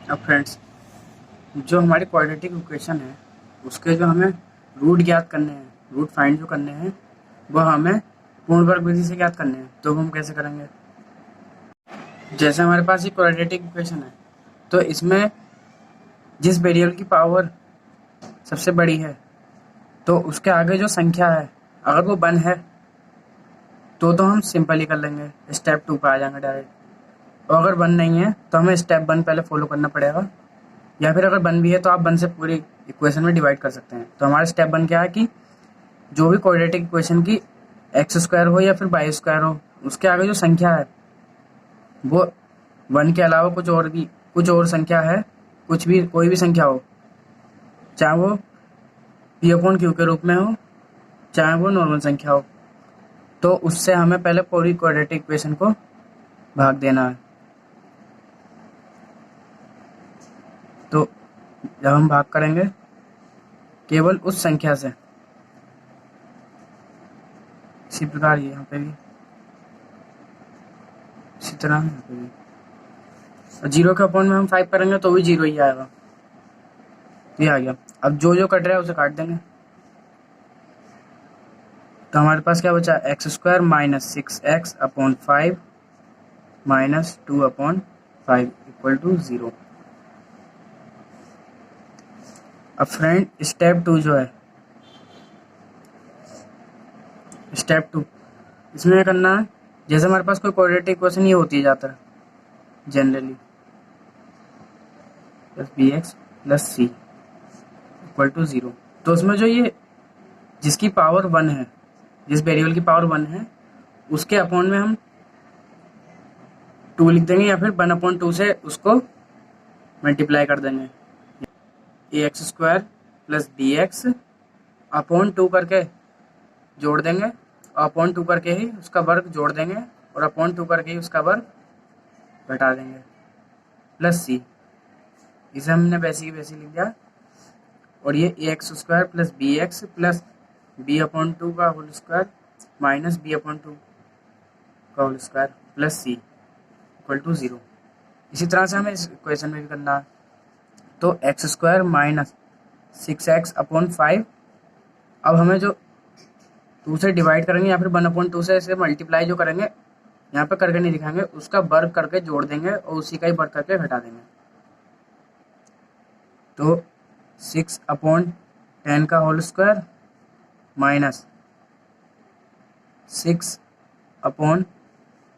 अब फ्रेंड्स, जो हमारी क्वाड्रेटिक इक्वेशन है उसके जो हमें रूट ज्ञात करने हैं, रूट फाइंड जो करने हैं, वह हमें पूर्ण वर्ग विधि से ज्ञात करने हैं। तो हम कैसे करेंगे? जैसे हमारे पास ये क्वाड्रेटिक इक्वेशन है, तो इसमें जिस वेरिएबल की पावर सबसे बड़ी है तो उसके आगे जो संख्या है अगर वो 1 है तो हम सिंपल ही कर लेंगे, स्टेप 2 पे आ जाएंगे डायरेक्ट। और अगर 1 नहीं है तो हमें स्टेप 1 पहले फॉलो करना पड़ेगा, या फिर अगर 1 भी है तो आप 1 से पूरी इक्वेशन में डिवाइड कर सकते हैं। तो हमारा स्टेप 1 क्या है कि जो भी क्वाड्रेटिक इक्वेशन की एक्स स्क्वायर हो या फिर वाई स्क्वायर हो, उसके आगे जो संख्या है वो 1 के अलावा कुछ और संख्या है, कुछ भी कोई भी संख्या हो, चाहे वो पी अपॉन क्यू के रूप में हो, चाहे वो नॉर्मल संख्या हो, तो उससे हमें पहले पूरी क्वाड्रेटिक इक्वेशन को भाग देना है। तो जब हम भाग करेंगे केवल उस संख्या से, इसी प्रकार ये यहाँ पे भी, इसी तरह यहाँ पे भी, और 0 के अपॉन में हम 5 करेंगे तो भी 0 ही आएगा। ये आ गया। अब जो जो कट रहा है उसे काट देंगे, तो हमारे पास क्या बचा? X square minus 6x upon 5 minus 2 upon 5 equal to 0। अब फ्रेंड स्टेप 2 जो है, स्टेप 2 इसमें क्या करना है? जैसे हमारे पास कोई क्वाड्रेटिक इक्वेशन ये होती है ज़्यादातर generally, plus b x plus c equal to 0, तो उसमें जो ये जिसकी पावर 1 है, जिस वेरिएबल की पावर 1 है, उसके अपॉन में हम 2 लिख देंगे, या फिर 1 अपॉन 2 से उसको मल्टीप्लाई कर देंगे। A x square plus b x upon 2 करके जोड़ देंगे, और अपॉन 2 करके ही उसका वर्ग जोड़ देंगे, और अपॉन 2 करके ही उसका वर्ग घटा देंगे, प्लस सी। इसे हमने वैसे की वैसे लिख दिया। और ये a x square plus b upon 2 का whole square minus b upon 2 का whole square plus c equal to 0। इसी तरह से हमें इस इक्वेशन में भी करना है। तो x square minus 6x upon 5, अब हमें जो 2 से डिवाइड करेंगे या फिर 1 अपॉन 2 से इसे मल्टीप्लाई जो करेंगे, यहाँ पे करके नहीं दिखाएंगे, उसका वर्ग करके जोड़ देंगे और उसी का ही वर्ग करके घटा देंगे। तो 6 अपॉन 10 का होल स्क्वायर माइनस 6 अपॉन,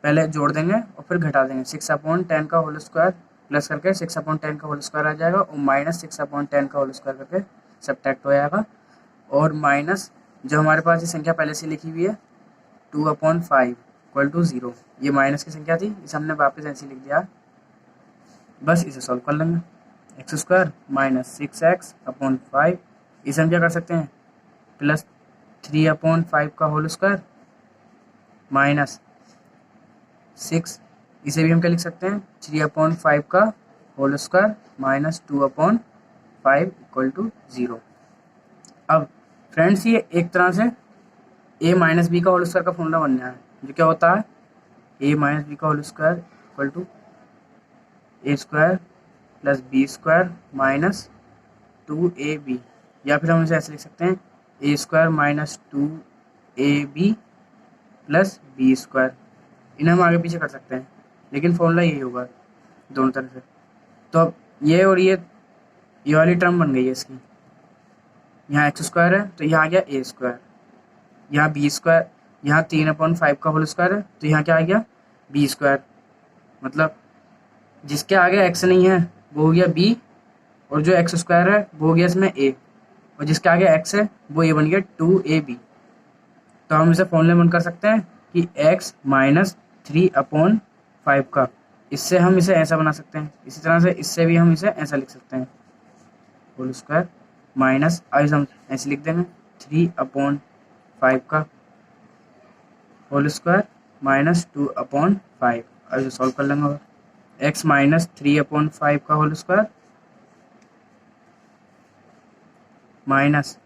पहले जोड़ देंगे और फिर घटा देंगे, 6 अपॉन 10 का होल स्क्वायर प्लस करके 6 अपॉन 10 का होल स्क्वायर आ जाएगा, और माइनस 6 अपॉन 10 का होल स्क्वायर करके सब्ट्रैक्ट हो जाएगा। और माइनस जो हमारे पास ये संख्या पहले से लिखी हुई है 2 अपॉन 5 इक्वल टू 0, ये माइनस की संख्या थी, इसे हमने वापस ऐसे लिख दिया। बस इसे सॉल्व कर लेंगे। X square minus 6x upon 5, इसे हम क्या कर सकते हैं? प्लस 3 अपॉन 5 का होल स्क्वायर माइनस 6, इसे भी हम क्या लिख सकते हैं? 3 अपॉन 5 का whole square minus 2 upon 5 equal to 0। अब फ्रेंड्स, ये एक तरह से a माइनस बी का होल स्क्वायर का फॉर्मूला बन गया है, जो क्या होता है? a माइनस बी का whole square equal to a square plus b square minus 2ab, या फिर हम इसे ऐसे लिख सकते हैं a square minus 2ab plus b square. इन्हें हम आगे पीछे कर सकते हैं, लेकिन फॉर्मूला यही होगा दोनों तरफ से। तो अब ये और ये वाली टर्म बन गई है इसकी, यहाँ एक्स स्क्वायर है तो यहाँ आ गया ए स्क्वायर, यहाँ बी स्क्वायर, यहाँ 3 अपॉन 5 का होल स्क्वायर है तो यहाँ क्या आ गया? B square. मतलब जिसके आगे एक्स नहीं है वो हो गया बी, और जो एक्स स्क्वायर है वो हो गया इसमें ए, और जिसके आगे एक्स है वो ये बन गया 2ab। तो हम इसे फॉर्मूले में कर सकते हैं कि x माइनस 3 अपॉन 5 का, इससे हम इसे ऐसा बना सकते हैं। इसी तरह से इससे भी हम इसे ऐसा लिख सकते हैं, होल स्क्वायर माइनस, अब हम ऐसे लिख देंगे 3 अपॉन 5 का होल स्क्वायर माइनस 2 अपॉन 5। अब इसे सॉल्व कर लेंगे। x माइनस 3 अपॉन 5 का होल स्क्वायर माइनस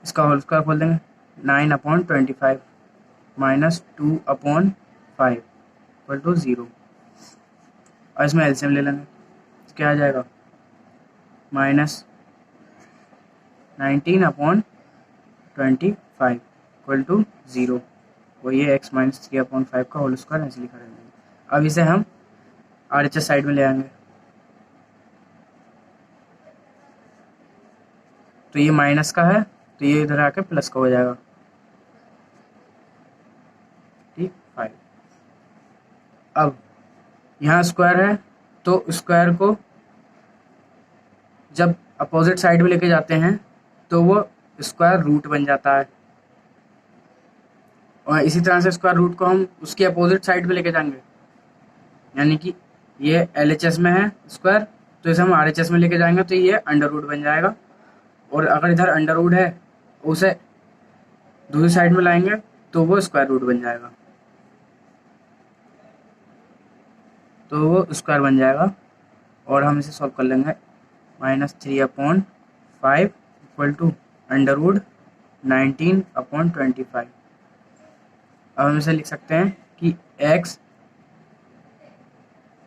इसका होल स्क्वायर खोल देंगे 9 upon 25 minus 2 upon 5 equal to 0। और इसमें एलसीएम ले लेंगे, तो क्या आ जाएगा -19/25 इक्वल टू 0। वही है x - 3/5 का होल स्क्वायर ऐसे लिखा रहेगा। अब इसे हम RHS साइड में ले आएंगे, तो ये माइनस का है तो ये इधर आके प्लस का हो जाएगा, ठीक 5। अब यहाँ स्क्वायर है तो स्क्वायर को जब अपोजिट साइड में लेके जाते हैं तो वो स्क्वायर रूट बन जाता है, और इसी तरह से स्क्वायर रूट को हम उसकी अपोजिट साइड पे लेके जाएंगे, यानी कि ये LHS में है स्क्वायर तो इसे हम RHS में लेके जाएंगे तो ये अंडर रूट बन जाएगा, और अगर इधर अंडर रूट है उसे दूसरी साइड में लाएंगे तो वो स्क्वायर रूट बन जाएगा, तो वो स्क्वायर बन जाएगा। और हम इसे सॉल्व कर लेंगे, -3/5 इक्वल टू अंडर रूट 19/25। अब हम इसे लिख सकते हैं कि x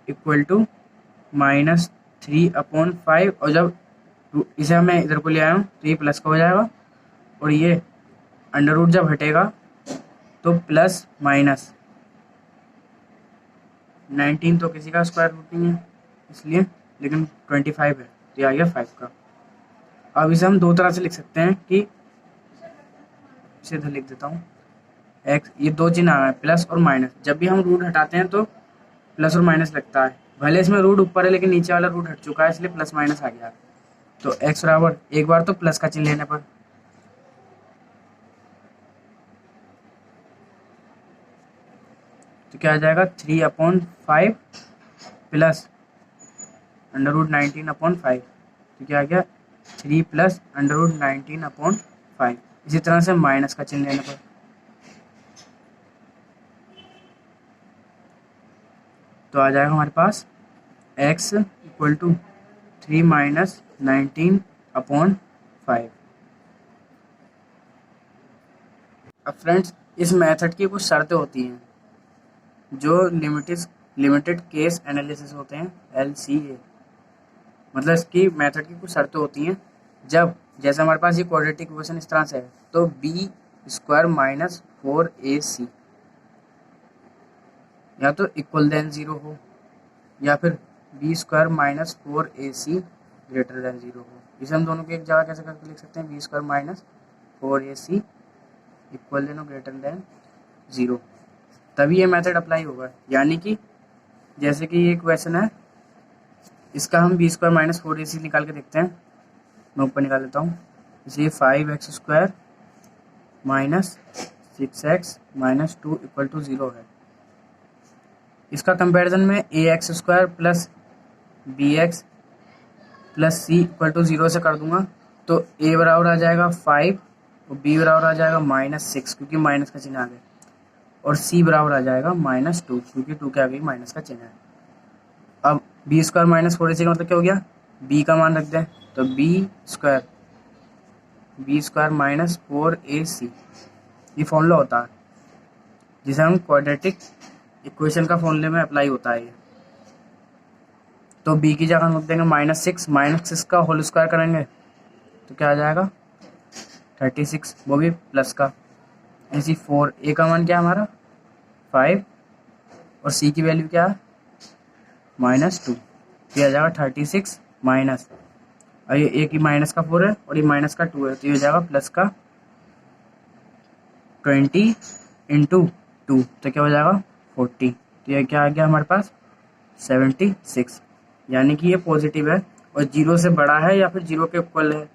इक्वल टू -3/5, और जब इसे मैं इधर को ले आया हूँ तो ये प्लस का हो जाएगा, और ये अंडर रूट जब हटेगा तो प्लस माइनस 19 तो किसी का स्क्वायर रूट नहीं है इसलिए, लेकिन 25 है तो ये आ गया 5 का। अब इसे हम दो तरह से लिख सकते हैं कि इसे इधर लिख देता हूँ, x ये दो चिन्ह आ रहा है प्लस और माइनस, जब भी हम रूट हटाते हैं तो प्लस और माइनस लगता है, भले इसमें रूट ऊपर है लेकिन नीचे वाला रूट हट चुका है इसलिए प्लस माइनस आ गया। तो x बराबर एक बार तो प्लस का चिन्ह लेने पर, तो क्या आ जाएगा 3/5 प्लस अंडर रूट 19/5, तो क्या आ गया 3 प्लस अंडर रूट 19/5। इसी तरह से माइनस का चिन्ह लेने पर, तो आ जाएगा हमारे पास x इक्वल टू 3 माइनस 19/5। अब फ्रेंड्स इस मेथड की कुछ शर्तें होती हैं जो लिमिटेड केस एनालिसिस होते हैं LCA, मतलब इसकी मेथड की कुछ शर्तें होती हैं। जब जैसे हमारे पास ये क्वाड्रेटिक इक्वेशन इस तरह से है तो b² - 4ac या तो इक्वल देन 0 हो, या फिर b² - 4ac ग्रेटर देन 0 हो। इसे हम दोनों को एक जगह कैसे करके लिख सकते हैं, b² - 4ac इक्वल देन और ग्रेटर देन 0, तभी ये मेथड अप्लाई होगा। यानी कि जैसे कि ये क्वेश्चन है, इसका हम b² - 4ac निकाल के देखते हैं। मैं ऊपर निकाल लेता हूँ, इसे 5x² - 6x - 2 इक्वल टू 0 है। इसका कंपैरिजन में ax² plus bx plus c equal to 0 से कर दूंगा, तो a बराबर आ जाएगा 5 और b बराबर आ जाएगा -6 क्योंकि माइनस का चिन्ह आ गया, और c बराबर आ जाएगा -2 क्योंकि 2 के आगे माइनस का चिन्ह है। अब b² - 4ac का मतलब क्या हो गया, b का मान रख दें तो b² - 4ac ये फॉर्मूला होता है जिसे हम क्वाड्रेटिक इक्वेशन का फॉर्मूले में अप्लाई होता है ये। तो b की जगह हम रख देंगे -6 का होल स्क्वायर करेंगे तो क्या आ जाएगा 36, वो भी प्लस का। ऐसी 4 a का मान क्या है हमारा 5 और c की वैल्यू क्या है -2, तो आ जाएगा 36 माइनस, और ये a की माइनस का 4 है और ये माइनस का 2 है तो ये हो जाएगा प्लस का 20 × 2 तो क्या हो जाएगा 40, तो ये क्या आ गया हमारे पास 76, यानी कि ये पॉजिटिव है और 0 से बड़ा है या फिर 0 के इक्वल है।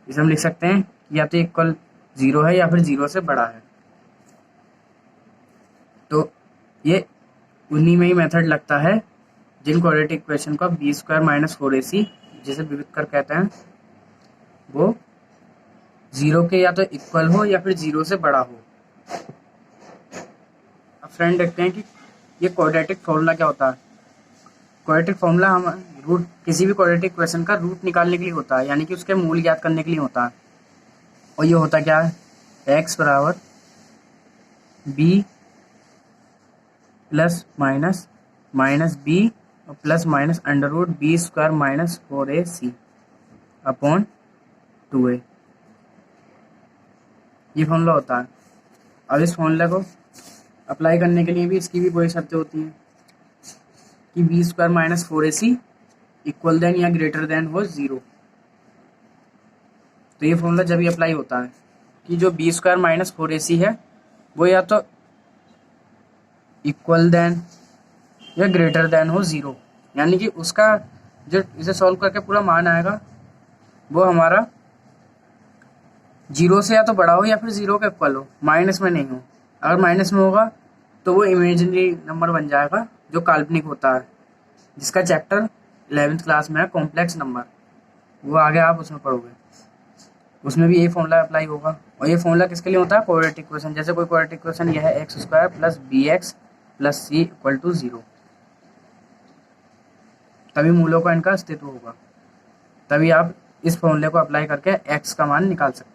इसे हम लिख सकते हैं या तो इक्वल 0 है या फिर 0 से बड़ा है। तो ये उन्हीं में ही मेथड लगता है जिन क्वाड्रेटिक इक्वेशन का b² - 4ac जिसे विविध कर कहते हैं वो 0 के या तो इक्वल हो या फिर 0 से बड़ा हो। अब फ्रेंड देखते हैं कि ये क्वाड्रेटिक फॉर्मूला क्या होता है। क्वाड्रेटिक फॉर्मूला हम रूट किसी भी क्वाड्रेटिक इक्वेशन का रूट निकालने के लिए होता है, यानी कि उसके मूल ज्ञात करने के लिए होता है। और ये होता क्या है, x बराबर b प्लस माइनस b और plus minus under root b square minus 4ac upon 2a, ये फॉर्मूला होता है। अब इस फॉर्मूले को अप्लाई करने के लिए भी इसकी भी वही शर्तें होती हैं कि b square minus 4ac equal then या ग्रेटर देन हो 0। तो ये फॉर्मूला जब भी अप्लाई होता है कि जो बी स्क्वायर माइनस 4ac है वो या तो इक्वल देन या ग्रेटर देन हो 0, यानी कि उसका जो इसे सॉल्व करके पूरा मान आएगा वो हमारा 0 से या तो बड़ा हो या फिर 0 के इक्वल हो, माइनस में नहीं हो। अगर माइनस में होगा तो वो इमेजिनरी नंबर बन जाएगा जो काल्पनिक होता है, जिसका चैप्टर 11th क्लास में है कॉम्प्लेक्स नंबर, वो आगे आप उसमें पढ़ोगे, उसमें भी यही फॉर्मूला अप्लाई होगा। और ये फॉर्मूला किसके लिए होता है? Quadratic equation. जैसे कोई क्वाड्रेटिक इक्वेशन यह है x square plus b x plus c equal to 0, तभी मूलों का इनका अस्तित्व होगा, तभी आप इस फॉर्मूले को अप्लाई करके एक्स का मान निकाल सकते हैं।